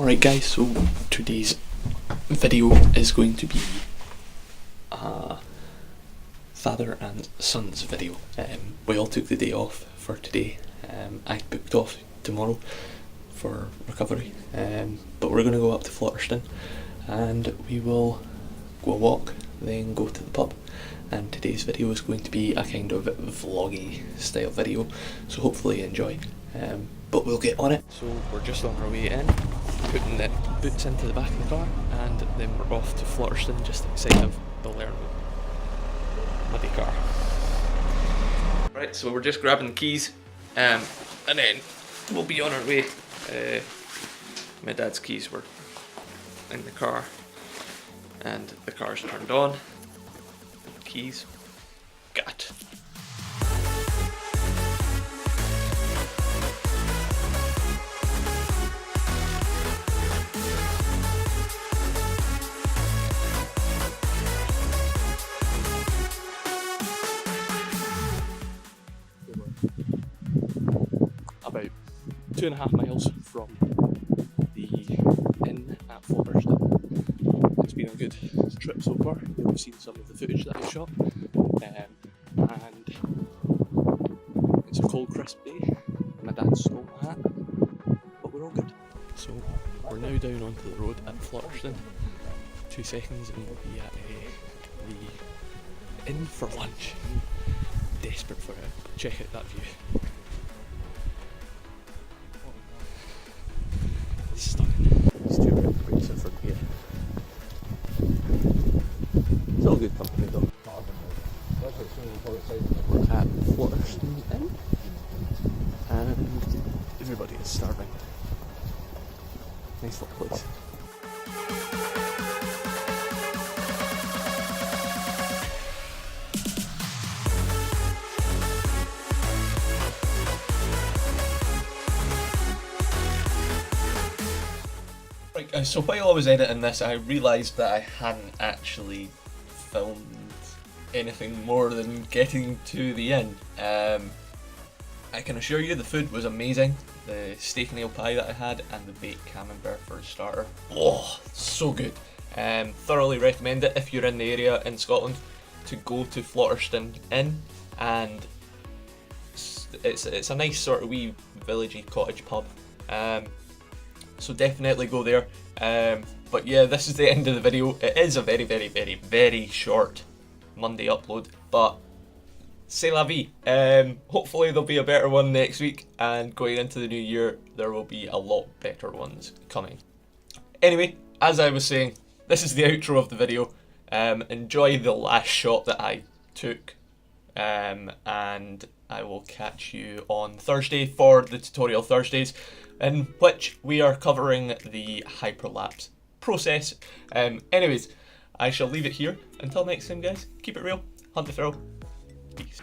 Alright guys, so today's video is going to be a father and son's video. We all took the day off for today. I booked off tomorrow for recovery, but we're going to go up to Flotterston and we will go a walk, then go to the pub. And today's video is going to be a kind of vloggy style video, so hopefully you enjoy. But we'll get on it. So we're just on our way in, putting the boots into the back of the car, and then we're off to Flotterston just outside of Ballerno. Muddy car. Right, so we're just grabbing the keys, and then we'll be on our way. My dad's keys were in the car, and the car's turned on. Keys got. About 2.5 miles from the inn at Flotterston. It's been a good trip so far. You've seen some of the footage that I shot, and it's a cold, crisp day. My dad stole my hat, but we're all good. So we're now down onto the road at Flotterston. 2 seconds and we'll be at the inn for lunch. Desperate for it. Check out that view. It's stunning. These 2 red bricks are from here. It's all good company though. We're at Flotterston Inn and everybody is starving. Nice little place. Right guys, so while I was editing this I realised that I hadn't actually filmed anything more than getting to the inn. I can assure you the food was amazing. The steak and ale pie that I had and the baked camembert for a starter. Oh, so good. Thoroughly recommend it if you're in the area in Scotland to go to Flotterston Inn, and it's a nice sort of wee villagey cottage pub. So definitely go there. But yeah, this is the end of the video. It is a very short Monday upload, but c'est la vie. Hopefully there'll be a better one next week, and going into the new year there will be a lot better ones coming. Anyway, as I was saying, this is the outro of the video. Enjoy the last shot that I took, and I will catch you on Thursday for the tutorial Thursdays, in which we are covering the hyperlapse process. Anyways, I shall leave it here. Until next time guys, keep it real, hunt the thrill, peace.